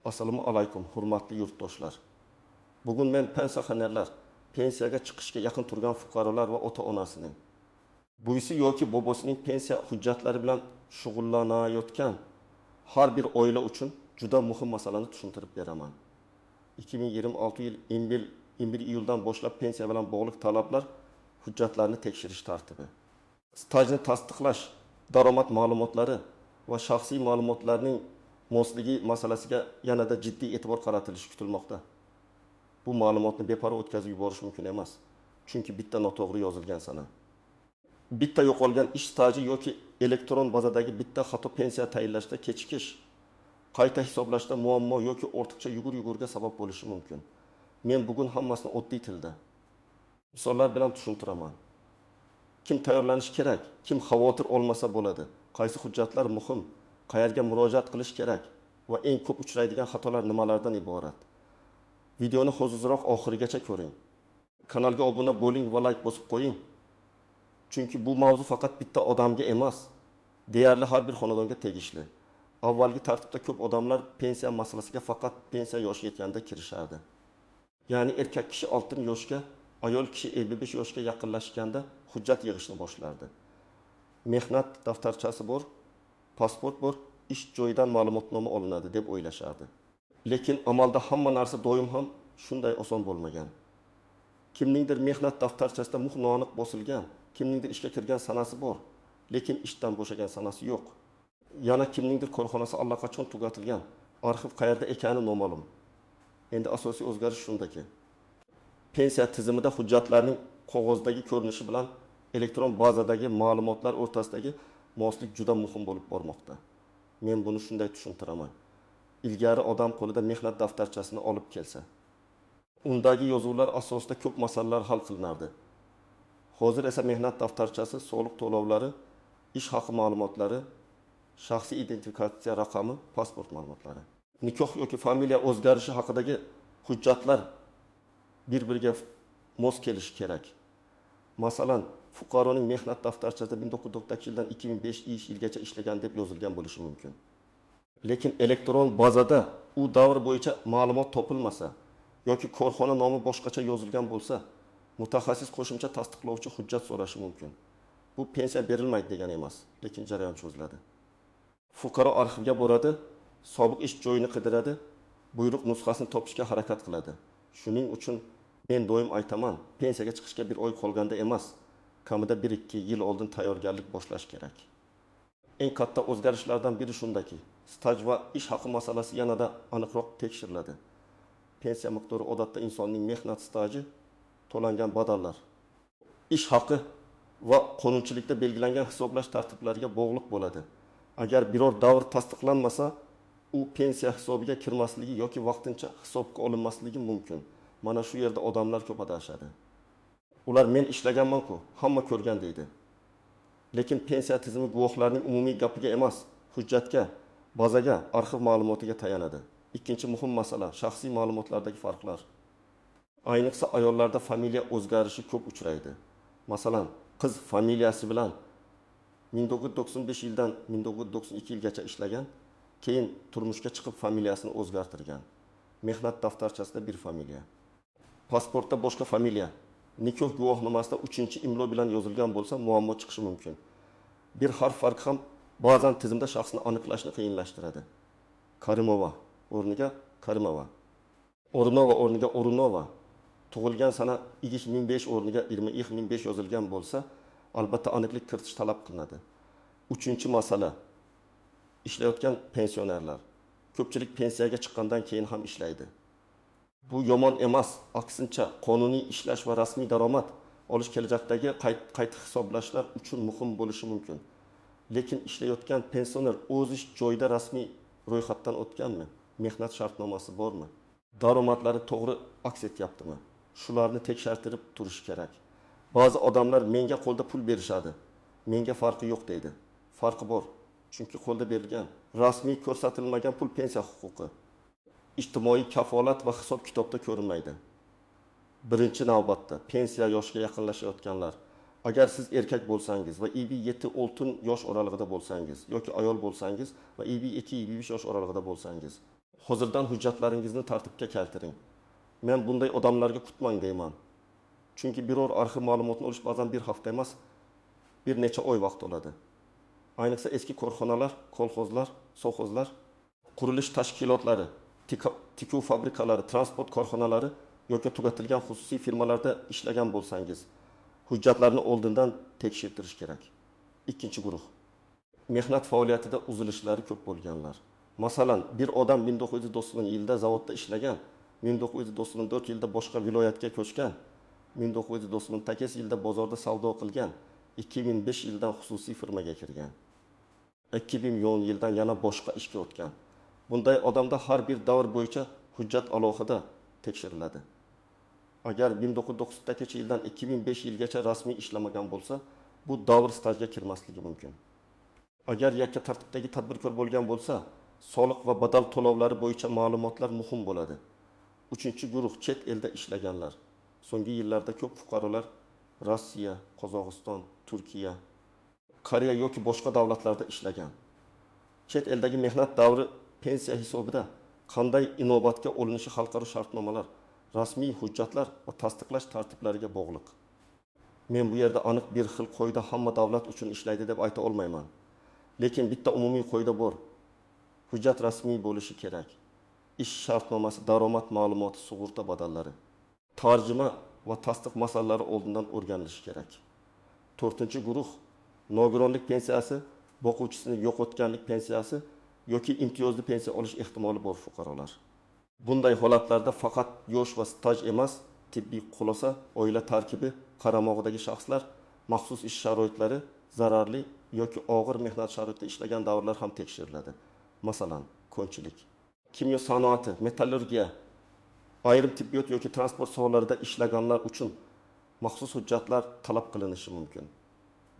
Assalomu alaykum, hurmatli yurtdoshlar. Bugun men pensionerlar, pensiyaga chiqishga yaqin turgan fuqarolar va ota-onasining buyisi yoki bobosining pensiya hujjatlari bilan shug'ullanayotgan har bir oila uchun juda muhim masalani tushuntirib beraman. 2026 yil 21 iyuldan boshlab pensiya bilan bog'liq talablar hujjatlarni tekshirish tartibi. Stajni tasdiqlash, daromad ma'lumotlari va shaxsiy ma'lumotlarning mosligi masalasiga yanada jiddiy e'tibor qaratilishi kutilmoqda. Bu ma'lumotni beparvo o'tkazib yuborish mumkin emas. Chunki bitta noto'g'ri yozilgan sana. Bitta yo'qolgan ish staji yoki elektron bazadagi bitta xato pensiya tayinlashda kechikish, qayta hisoblashda muammo yoki ortiqcha yugur-yugurga sabab bo'lishi mumkin. Men bugun hammasini oddiy tilda, misollar bilan tushuntiraman. Kim tayyorlanish kerak, kim xavotir olmasa bo'ladi, qaysi hujjatlar muhim, qayerga murojaat qilish kerak va eng ko'p uchraydigan xatolar nimalardan iborat. Videoni hozirroq oxirigacha ko'ring. Kanalga obuna bo'ling va like bosib qo'ying. Chunki bu mavzu faqat bitta odamga emas, deyarli har bir xonadonga tegishli. Avvalgi tartibda ko'p odamlar pensiya masalasiga faqat pensiya yoshi yetganda kirishardi. Ya'ni erkak kishi 6 yoshga, ayol kishi 55 yoshga yaqinlashganda hujjat yig'ishni boshlardi. Mehnat daftarchasi bor, pasport bor, ish joyidan ma'lumotnoma olinadi deb o'ylashardi. Lekin amalda hamma narsa doim ham shunday oson bo'lmagan. Kimningdir mehnat daftarchasida muhnoaniq bosilgan, kimningdir ishga kirgan sanasi bor, lekin ishdan bo'shagan sanasi yo'q. Yana kimningdir korxonasi allaqachon tugatilgan, arxiv qayerda ekani noma'lum. Endi asosiy o'zgarish shundaki, pensiya tizimida hujjatlarning qog'ozdagi ko'rinishi bilan elektron bazadagi ma'lumotlar o'rtasidagi moslik juda muhim bo'lib bormoqda. Men buni shunday tushuntiraman. Ilgari odam qo'lida mehnat daftarchasini olib kelsa, undagi yozuvlar asosida ko'p masalalar hal qilinardi. Hozir esa mehnat daftarchasi, soliq to'lovlari, ish haqi ma'lumotlari, shaxsiy identifikatsiya raqami, pasport ma'lumotlari, nikoh yoki familiya o'zgarishi haqidagi hujjatlar bir-biriga mos kelishi kerak. Masalan, fuqaroning mehnat daftarchasida 1990 yildan 2005 yilgacha ishlagan deb yozilgan bo'lishi mumkin. Lekin elektron bazada u davr bo'yicha ma'lumot topilmasa yoki korxona nomi boshqacha yozilgan bo'lsa, mutaxassis qo'shimcha tasdiqlovchi hujjat so'rashi mumkin. Bu pensiya berilmaydi degani emas, lekin jarayon cho'ziladi. Fuqaro arxivga boradi, sobiq ish joyini qidiradi, buyruq nusxasini topishga harakat qiladi. Shuning uchun men doim aytaman, pensiyaga chiqishga bir oy qolganda emas, kamida 1-2 yil oldin tayyorgarlik boshlash kerak. Eng katta o'zgarishlardan biri shundaki, staj va ish haqi masalasi yanada aniqroq tekshiriladi. Pensiya miqdori odatda insonning mehnat staji, to'langan badallar, ish haqi va qonunchilikda belgilangan hisoblash tartiblariga bog'liq bo'ladi. Agar biror davr tasdiqlanmasa, u pensiya hisobiga kirmasligi yoki vaqtincha hisobga olinmasligi mumkin. Mana shu yerda odamlar ko'p adashadi. Ular men ishlaganman-ku, hamma ko'rgan deydi. Lekin pensiya tizimi guvohlarning umumiy gapiga emas, hujjatga, bazaga, arxiv ma'lumotiga tayanadi. Ikkinchi muhim masala shaxsiy ma'lumotlardagi farqlar. Ayniqsa ayollarda familiya o'zgarishi ko'p uchraydi. Masalan, qiz familiyasi bilan 1995 yildan 1992 yilgacha ishlagan, keyin turmushga chiqib familiyasini o'zgartirgan. Mehnat daftarchasida bir familiya, pasportda boshqa familiya, nikoh guvohnomasida 3-imlo bilan yozilgan bo'lsa, muammo chiqishi mumkin. Bir harf farqi ham ba'zan tizimda shaxsni aniqlashni qiyinlashtiradi. Karimova o'rniga Karimova, O'rnova o'rniga O'rnova, tug'ilgan sana 2005 o'rniga 2005 yozilgan bo'lsa, albatta aniqlik kiritish talab qilinadi. 3-masala, ishlayotgan pensionerlar. Ko'pchilik pensiyaga chiqqandan keyin ham ishlaydi. Bu yomon emas, aksincha qonuniy ishlash va rasmiy daromad olish kelajakdagi qayta hisoblashlar uchun muhim bo'lishi mumkin. Lekin ishlayotgan pensioner o'z ish joyida rasmiy ro'yxatdan o'tganmi? Mehnat shartnomasi bormi? Daromadlari to'g'ri aks etyaptimi? Shularni tekshirtirib turish kerak. Ba'zi odamlar menga qo'lda pul berishadi, menga farqi yo'q deydi. Farqi bor. Chunki qo'lda berilgan, rasmiy ko'rsatilmagan pul pensiya huquqi, ijtimoiy kafolat va hisob kitobda ko'rinmaydi. Birinchi navbatda pensiya yoshiga yaqinlashayotganlar, agar siz erkak bo'lsangiz va EB 7-6 yosh oralig'ida bo'lsangiz yoki ayol bo'lsangiz va EB 2-5 yosh oralig'ida bo'lsangiz, hozirdan hujjatlaringizni tartibga keltiring. Men bunday odamlarga kutmang deyman. Chunki biror arxiv ma'lumotni olish ba'zan bir hafta emas, bir necha oy vaqt oladi. Ayniqsa eski korxonalar, kolxozlar, sovxozlar, qurilish tashkilotlari, tikuv fabrikalari, transport korxonalari yoki tugatilgan xususiy firmalarda ishlagan bo'lsangiz, hujjatlarni oldindan tekshirtirish kerak. Ikkinchi guruh. Mehnat faoliyatida uzilishlari ko'p bo'lganlar. Masalan, bir odam 1990 yilda zavodda ishlagan, 1994 yilda boshqa viloyatga ko'chgan, 1998 yilda bozorda savdo qilgan, 2005 yildan xususiy firmaga kirgan, 2010 yildan yana boshqa ishga o'tgan. Bunday odamda har bir davr bo'yicha hujjat alohida tekshiriladi. Agar 1998 yildan 2005 yilgacha rasmiy ishlamagan bo'lsa, bu davr stajga kirmasligi mumkin. Agar yakka tartibdagi tadbirkor bo'lgan bo'lsa, soliq va badal to'lovlari bo'yicha ma'lumotlar muhim bo'ladi. Uchinchi guruh chet elda ishlaganlar. So'nggi yillarda ko'p fuqarolar Rossiya, Qozog'iston, Turkiya, Koreya yoki boshqa davlatlarda ishlagan. Chet eldagi mehnat davri pensiya hisobida qanday inobatga olinishi xalqaro shartnomalar, rasmiy hujjatlar va tasdiqlash tartiblariga bog'liq. Men bu yerda aniq bir xil qoida hamma davlat uchun ishlaydi deb ayta olmayman. Lekin bitta umumiy qoida bor. Hujjat rasmiy bo'lishi kerak. Ish shartnomasi, daromad ma'lumoti, sug'urta badallari, tarjima va tasdiq masalalari oldindan o'rganilishi kerak. 4-guruh nogironlik pensiyasi, boquvchisini yo'qotganlik pensiyasi yoki imtiyozli pensiya olish ehtimoli bor fuqarolar. Bunday holatlarda faqat yosh va staj emas, tibbiy xulosa, oila tarkibi, qaramog'idagi shaxslar, maxsus ish sharoitlari, zararli yoki og'ir mehnat sharoitida ishlagan davrlar ham tekshiriladi. Masalan, ko'nchilik, kimyo sanoati, metallurgiya, ayrim tibbiyot yoki transport sohalarida ishlaganlar uchun maxsus hujjatlar talab qilinishi mumkin.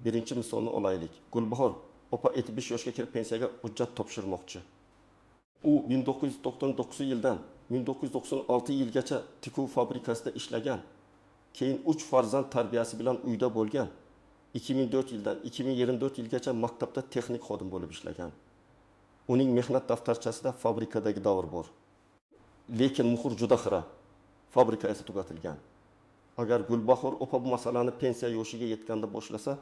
Birinchi misolni olaylik. Gulbahor opa 75 yoshga kirib pensiyaga hujjat topshirmoqchi. U 1999 yildan 1996 yilgacha tikuv fabrikasida ishlagan. Keyin 3 farzand tarbiyasi bilan uyda bo'lgan. 2004 yildan 2024 yilgacha maktabda texnik xodim bo'lib ishlagan. Uning mehnat daftarchasida fabrikadagi davr bor. Lekin muhr juda xira. Fabrika esa tugatilgan. Agar Gulbahor opa bu masalani pensiya yoshiga yetganda boshlasa,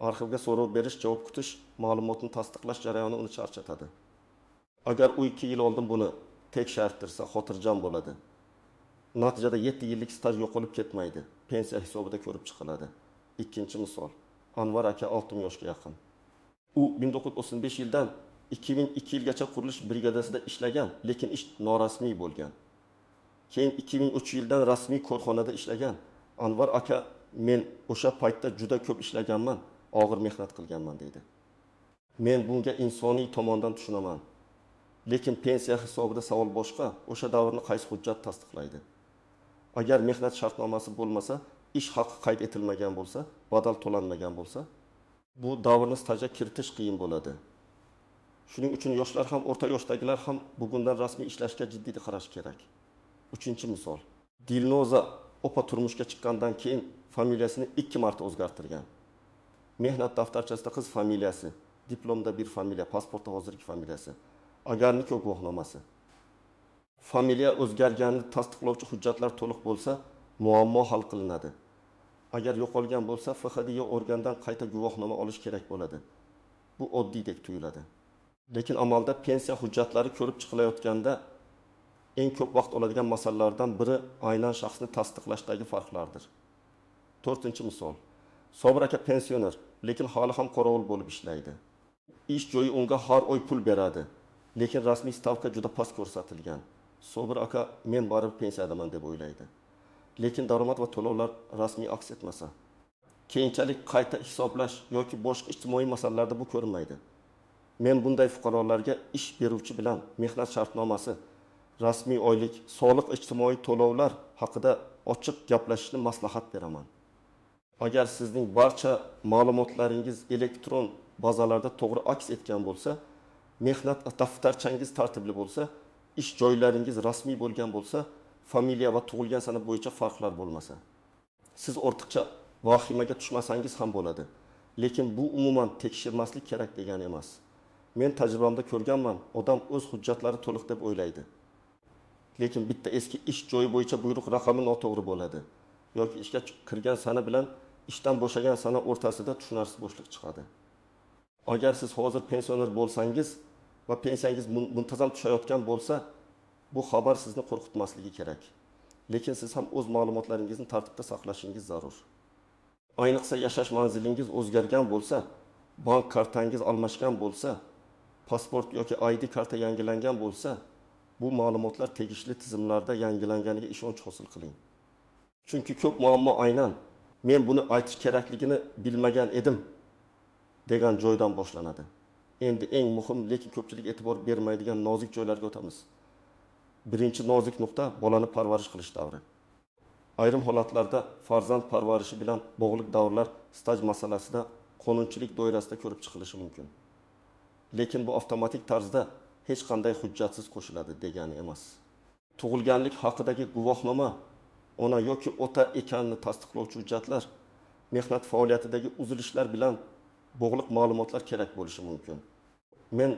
arxivga so'rov berish, javob kutish, ma'lumotni tasdiqlash jarayoni uni charchatadi. Agar u 2 yil oldin buni tekshirtirsa, xotirjam bo'ladi. Natijada 7 yillik staj yo'qolib ketmaydi. Pensiya hisobida ko'rib chiqiladi. Ikkinchi misol. Anvar aka 60 yoshga yaqin. U 1935 yildan 2002 yilgacha qurilish brigadasida ishlagan, lekin ish norasmiy bo'lgan. Keyin 2003 yildan rasmiy korxonada ishlagan. Anvar aka, men o'sha paytda juda ko'p ishlaganman, og'ir mehnat qilganman deydi. Men bunga insoniy tomondan tushunaman. Lekin pensiya hisobida savol boshqa. O'sha davrni qaysi hujjat tasdiqlaydi? Agar mehnat shartnomasi bo'lmasa, ish haqi qayd etilmagan bo'lsa, badal to'lanmagan bo'lsa, bu davrni stajga kiritish qiyin bo'ladi. Shuning uchun yoshlar ham, o'rta yoshdagilar ham bugundan rasmiy ishlashga jiddiy qarash kerak. 3-misol. Dilnoza opa turmushga chiqqandan keyin familiyasini 2 marta o'zgartirgan. Mehnat daftarchasida qiz familiyasi, diplomda bir familiya, pasportda hozirgi familiyasi, agarnikoh guvohnomasi. Familiya o'zgarganini tasdiqlovchi hujjatlar to'liq bo'lsa, muammo hal qilinadi. Agar yo'qolgan bo'lsa, FHDyo organdan qayta guvohnoma olish kerak bo'ladi. Bu oddiydek tuyuladi. Lekin amalda pensiya hujjatlari ko'rib chiqilayotganda eng ko'p vaqt oladigan masalalardan biri aynan shaxsni tasdiqlashdagi farqlardir. 4-misol. Sobir aka pensioner, lekin hali ham qorovul bo'lib ishlaydi. Ish joyi unga har oy pul beradi, lekin rasmiy stavka juda past ko'rsatilgan. Sobir aka, men baribir pensiyadaman deb o'ylaydi. Lekin daromad va to'lovlar rasmiy aks etmasa, keyinchalik qayta hisoblash yoki boshqa ijtimoiy masalalarda bu ko'rinmaydi. Men bunday fuqarolarga ish beruvchi bilan mehnat shartnomasi, rasmiy oylik, soliq, ijtimoiy to'lovlar haqida ochiq gaplashishni maslahat beraman. Agar sizning barcha ma'lumotlaringiz elektron bazalarda to'g'ri aks etgan bo'lsa, mehnat daftarchangiz tartibli bo'lsa, ish joylaringiz rasmiy bo'lgan bo'lsa, familiya va tug'ilgan sana bo'yicha farqlar bo'lmasa, siz ortiqcha vahimaga tushmasangiz ham bo'ladi. Lekin bu umuman tekshirmaslik kerak degani emas. Men tajribamda ko'rganman, odam o'z hujjatlari to'liq deb o'ylaydi. lekin bitta eski ish joyi bo'yicha buyruq raqami noto'g'ri bo'ladi. Yoki ishga kirgan sana bilan ishdan bo'shagan sana o'rtasida tushunarsiz bo'shliq chiqadi. Agar siz hozir pensioner bo'lsangiz va pensiyangiz muntazam tushayotgan bo'lsa, bu xabar sizni qo'rqitmasligi kerak. Lekin siz ham o'z ma'lumotlaringizni tartibda saqlashingiz zarur. Ayniqsa yashash manzilingiz o'zgargan bo'lsa, bank kartangiz almashgan bo'lsa, pasport yoki ID karta yangilangan bo'lsa, bu ma'lumotlar tegishli tizimlarda yangilanganiga ishonch hosil qiling. Chunki ko'p muammo aynan men buni aytish kerakligini bilmagan edim degan joydan boshlanadi. Endi eng muhim, lekin ko'pchilik e'tibor bermaydigan nozik joylarga o'tamiz. Birinchi nozik nuqta bolani parvarish qilish davri. Ayrim holatlarda farzand parvarishi bilan bog'liq davrlar staj masalasida qonunchilik doirasida ko'rib chiqilishi mumkin. Lekin bu avtomatik tarzda hech qanday hujjatsiz qo'shiladi degani emas. Tug'ilganlik haqidagi guvohnoma, ona yoki ota ekanini tasdiqlovchi hujjatlar, mehnat faoliyatidagi uzilishlar bilan bog'liq ma'lumotlar kerak bo'lishi mumkin. Men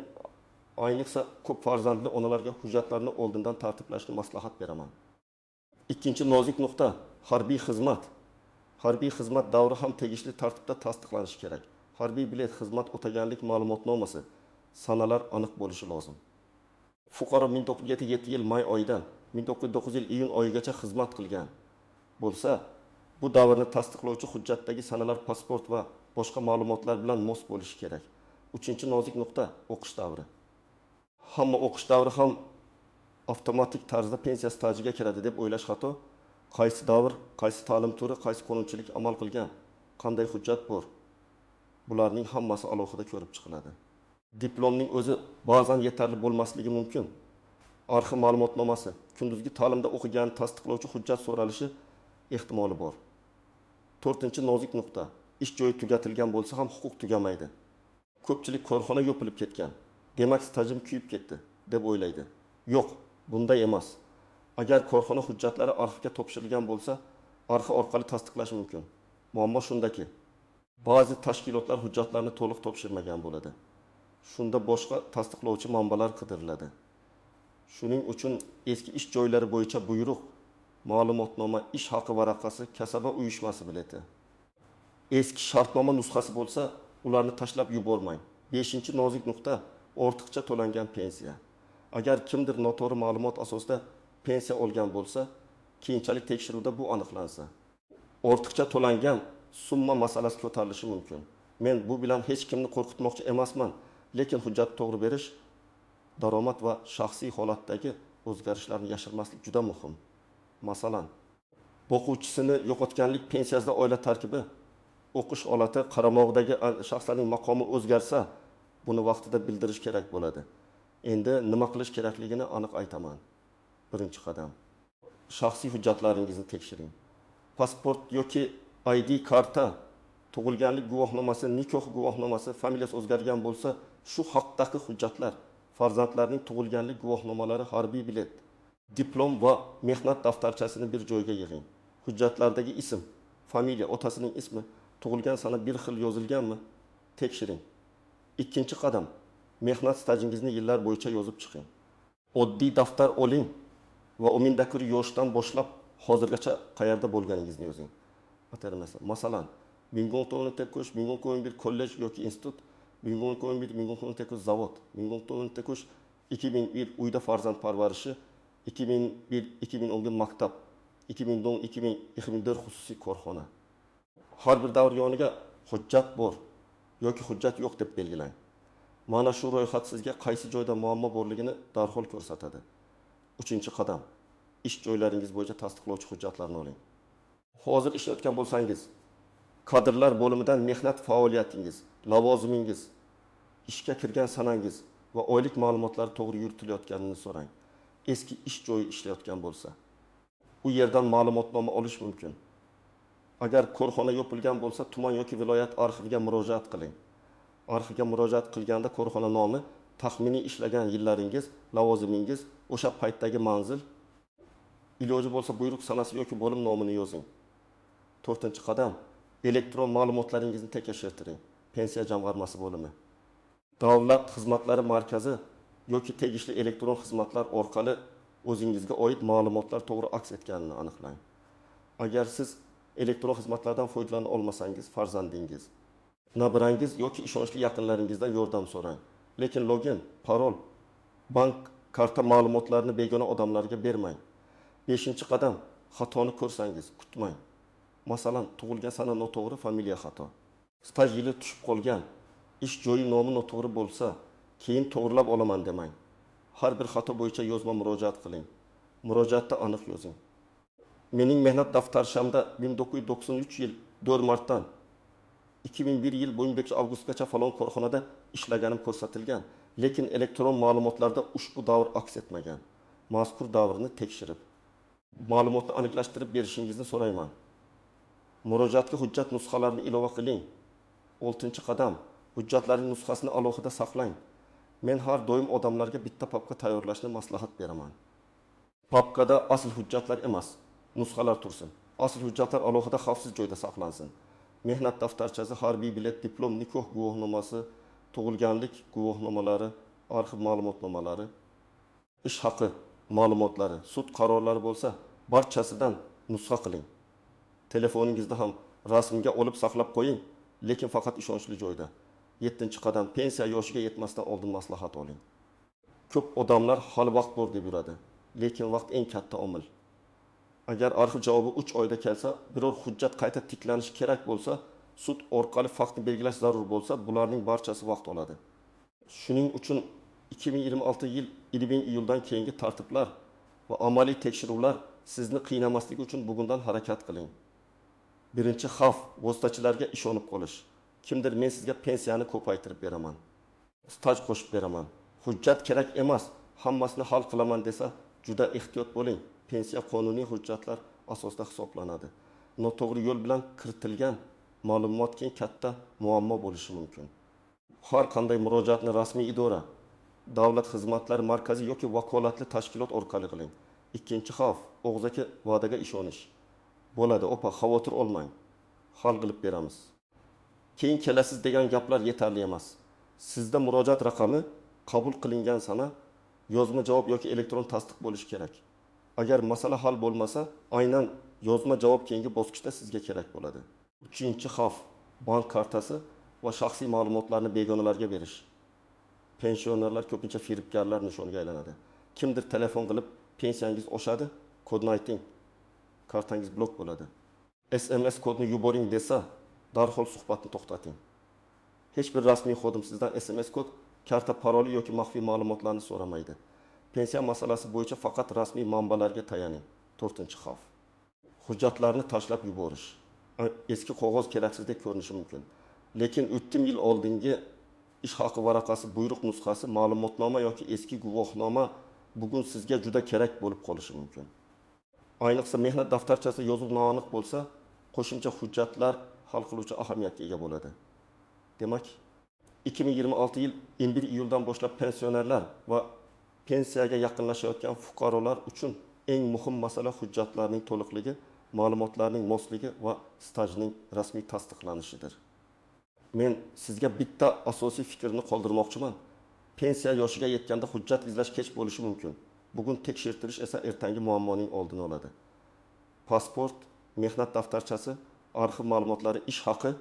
ayniqsa ko'p farzandli onalarga hujjatlarni oldindan tartiblashni maslahat beraman. Ikkinchi nozik nuqta harbiy xizmat. Harbiy xizmat davri ham tegishli tartibda tasdiqlanishi kerak. Harbiy bilet xizmat o'taganlik ma'lumotnomasi sanalar aniq bo'lishi lozim. Fuqaro 1907 yil may oyidan 1909 yil iyun oyigacha xizmat qilgan bo'lsa, bu davrni tasdiqlovchi hujjatdagi sanalar pasport va boshqa ma'lumotlar bilan mos bo'lishi kerak. Uchinchi nozik nuqta o'qish davri. Hamma o'qish davri ham avtomatik tarzda pensiya stajiga kiradi deb o'ylash xato. Qaysi davr, qaysi ta'lim turi, qaysi qonunchilik amal qilgan, qanday hujjat bor, bularning hammasi alohida ko'rib chiqiladi. Diplomning o'zi ba'zan yetarli bo'lmasligi mumkin. Arxiv ma'lumotnomasi, kunduzgi ta'limda o'qigan tasdiqlovchi hujjat so'ralishi ehtimoli bor. To'rtinchi nozik nuqta, ish joyi tugatilgan bo'lsa ham huquq tugamaydi. Ko'pchilik korxona yopilib ketgan, demak stajim kuyib ketdi deb o'ylaydi. Yo'q, bunday emas. Agar korxona hujjatlari arxivga topshirilgan bo'lsa, arxiv orqali tasdiqlash mumkin. Muammo shundaki, ba'zi tashkilotlar hujjatlarni to'liq topshirmagan bo'ladi. Shunda boshqa tasdiqlovchi manbalar qidiriladi. Shuning uchun eski ish joylari bo'yicha buyruq, ma'lumotnoma, ish haqi varaqasi, kasaba uyushmasi bileti, eski shartnoma nusxasi bo'lsa, ularni tashlab yubormang. 5-nozik nuqta ortiqcha to'langan pensiya. Agar kimdir noto'g'ri ma'lumot asosida pensiya olgan bo'lsa, keyinchalik tekshiruvda bu aniqlansa, ortiqcha to'langan summa masalasi ko'tarilishi mumkin. Men bu bilan hech kimni qo'rqitmoqchi emasman, lekin hujjat to'g'ri berish, daromad va shaxsiy holatdagi o'zgarishlarni yashirmaslik juda muhim. Masalan, o'quvchisini yo'qotganlik pensiyasida oila tarkibi, o'qish holati, qaramog'idagi shaxslarning maqomi o'zgarsa, buni vaqtida bildirish kerak bo'ladi. Endi nima qilish kerakligini aniq aytaman. Birinchi qadam, shaxsiy hujjatlaringizni tekshiring. Pasport yoki ID karta, tug'ilganlik guvohnomasi, nikoh guvohnomasi, familiyasi o'zgargan bo'lsa, shu haqdagi hujjatlar, farzandlarning tug'ilganlik guvohnomalari, harbiy bilet, diplom va mehnat daftarchasini bir joyga yig'ing. Hujjatlardagi ism, familiya, otasining ismi, tug'ilgan sana bir xil yozilganmi? Tekshiring. Ikkinchi qadam, mehnat stajingizni yillar bo'yicha yozib chiqing. Oddiy daftar oling va umidakir yoshdan boshlab hozirgacha qayerda bo'lganingizni yozing. Masalan, Mingonto'ni Tekush, Mingonto'ni bir kollej yoki institut, Mingonto'ni Tekush zavod, Mingonto'ni Tekush 2001 uyda farzand parvarishi, 2001-2010 maktab, 2010-2004 xususiy korxona. Har bir davr yoniga hujjat bor yoki hujjat yo'q deb belgilang. Mana shu ro'yxat sizga qaysi joyda muammo borligini darhol ko'rsatadi. Uchinchi qadam, ish joylaringiz bo'yicha tasdiqlovchi hujjatlarni oling. Hozir ishlayotgan bo'lsangiz, kadrlar bo'limidan mehnat faoliyatingiz, lavozimingiz, ishga kirgan sanangiz va oylik ma'lumotlari to'g'ri yuritilayotganini so'rang. Eski ish joyi ishlayotgan bo'lsa, u yerdan ma'lumotnoma olish mumkin. Agar korxona yopilgan bo'lsa, tuman yoki viloyat arxiviga murojaat qiling. Arxivga murojaat qilganda korxona nomi, taxminiy ishlagan yillaringiz, lavozimingiz, o'sha paytdagi manzil, iloji bo'lsa buyruq sanasi yoki bo'lim nomini yozing. To'rtinchi qadam, elektron ma'lumotlaringizni tekshirtiring. Pensiya jamg'armasi bo'limi, Davlat xizmatlari markazi yoki tegishli elektron xizmatlar orqali o'zingizga oid ma'lumotlar to'g'ri aks etganini aniqlang. Agar siz elektron xizmatlardan foydalana olmasangiz, farzandingiz, nabirangiz yoki ishonchli yaqinlaringizdan yordam so'rang. Lekin login, parol, bank karta ma'lumotlarini begona odamlarga bermang. 5-qadam, xatoni ko'rsangiz kutmang. Masalan, tug'ilgan sana noto'g'ri, familiya xato. Staj yili tushib qolgan, ish joyi nomi noto'g'ri bo'lsa, keyin to'g'rilab olaman demang. Har bir xato bo'yicha yozma murojaat qiling. Murojaatda aniq yozing. Mening mehnat daftarshamda 1993 yil 4 martdan 2001 yil 15 avgustgacha falon korxonada ishlaganim ko'rsatilgan, lekin elektron ma'lumotlarda ushbu davr aks etmagan. Mazkur davrni tekshirib, ma'lumotni aniqlashtirib berishingizni so'rayman. Murojaatga hujjat nusxalarini ilova qiling. 6-qadam, hujjatlarning nusxasini alohida saqlang. Men har doim odamlarga bitta papka tayyorlashni maslahat beraman. Papkada asl hujjatlar emas, nusxalar tursin. Asl hujjatlar alohida xavfsiz joyda saqlansin. Mehnat daftarchasi, harbiy bilet, diplom, nikoh guvohnomasi, tug'ilganlik guvohnomalari, arxiv ma'lumotnomalari, ish haqi ma'lumotlari, sud qarorlari bo'lsa, barchasidan nusxa qiling. Telefoningizda ham rasmga olib saqlab qo'ying, lekin faqat ishonchli joyda. 7-qadam, pensiya yoshiga yetmasdan oldin maslahat oling. Ko'p odamlar hali vaqt bor deb yuradi, lekin vaqt eng katta omil. Agar arxiv javobi 3 oyda kelsa, biror hujjat qayta tiklanishi kerak bo'lsa, sud orqali faktni belgilash zarur bo'lsa, bularning barchasi vaqt oladi. Shuning uchun 2026 yil 20 iyuldan keyingi tartiblar va amaliy tekshiruvlar sizni qiynamasligi uchun bugundan harakat qiling. Birinchi xavf vositachilarga ishonib qolish. Kimdir men sizga pensiyani ko'paytirib beraman, staj qo'shib beraman, hujjat kerak emas, hammasini hal qilaman desa, juda ehtiyot bo'ling. Pensiya qonuniy hujjatlar asosida hisoblanadi. Noto'g'ri yo'l bilan kiritilgan ma'lumot keyin katta muammo bo'lishi mumkin. Har qanday murojaatni rasmiy idora, davlat xizmatlari markazi yoki vakolatli tashkilot orqali qiling. Ikkinchi xavf og'zaki va'daga ishonish. Bo'ladi, opa, xavotir olmang. Hal qilib beramiz. Keyin kelasiz degan gaplar yetarli emas. Sizda murojaat raqami, qabul qilingan sana, yozma javob yoki elektron tasdiq bo'lishi kerak. Agar masala hal bo'lmasa, aynan yozma javob keyingi bosqichda sizga kerak bo'ladi. 3-xavf bank kartasi va shaxsiy ma'lumotlarni begonalarga berish. Pensionerlar ko'pincha firibgarlar nishoniga aylanadi. Kimdir telefon qilib, pensiyangiz oshadi, kodni ayting. Kartangiz blok bo'ladi. SMS kodni yuboring desa, darhol suhbatni to'xtating. Hech bir rasmiy xodim sizdan SMS kod, karta paroli yoki maxfiy ma'lumotlarni so'ramaydi. Pensiya masalasi bo'yicha faqat rasmiy manbalarga tayaning. 4-xavf. Hujjatlarni tashlab yuborish. Eski qog'oz keraksizdek ko'rinishi mumkin. Lekin 3 yil oldingi ish haqi varaqasi, buyruq nusxasi, ma'lumotnoma yoki eski guvohnoma bugun sizga juda kerak bo'lib qolishi mumkin. Ayniqsa mehnat daftarchasi yozuv noaniq bo'lsa, qo'shimcha hujjatlar hal qiluvchi ahamiyatga ega bo'ladi. Demak, 2026 yil 21 iyuldan boshlab pensionerlar va pensiyaga yaqinlashayotgan fuqarolar uchun eng muhim masala hujjatlarning to'liqligi, ma'lumotlarning mosligi va stajning rasmiy tasdiqlanishidir. Men sizga bitta asosiy fikrni qoldirmoqchiman. Pensiya yoshiga yetganda hujjat izlash kech bo'lishi mumkin. Bugun tekshirtirish esa ertangi muammoning oldini oladi. Pasport, mehnat daftarchasi, arxiv ma'lumotlari, ish haqi,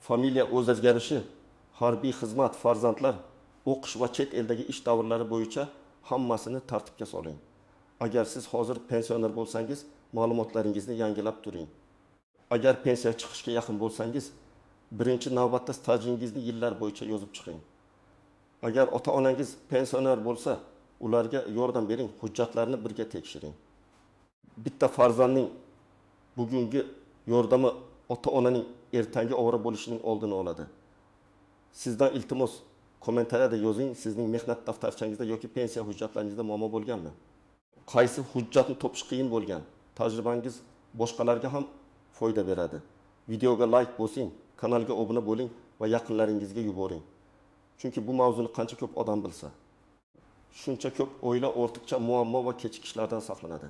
familiya o'zgartirishi, harbiy xizmat, farzandlar, o'qish va chet eldagi ish davrlari bo'yicha hammasini tartibga soling. Agar siz hozir pensioner bo'lsangiz, ma'lumotlaringizni yangilab turing. Agar pensiya chiqishga yaqin bo'lsangiz, birinchi navbatda stajingizni yillar bo'yicha yozib chiqing. Agar ota-onangiz pensioner bo'lsa, ularga yordam bering, hujjatlarni birga tekshiring. Bitta farzandning bugungi yordami ota-onaning ertangi ovora bo'lishining oldini oladi. Sizdan iltimos, kommentariyada yozing, sizning mehnat daftarchangizda yoki pensiya hujjatlaringizda muammo bo'lganmi? Qaysi hujjatni topish qiyin bo'lgan? Tajribangiz boshqalarga ham foyda beradi. Videoga like bosing, kanalga obuna bo'ling va yaqinlaringizga yuboring. Chunki bu mavzuni qancha ko'p odam bilsa, shuncha ko'p oila ortiqcha muammo va kechikishlardan saqlanadi.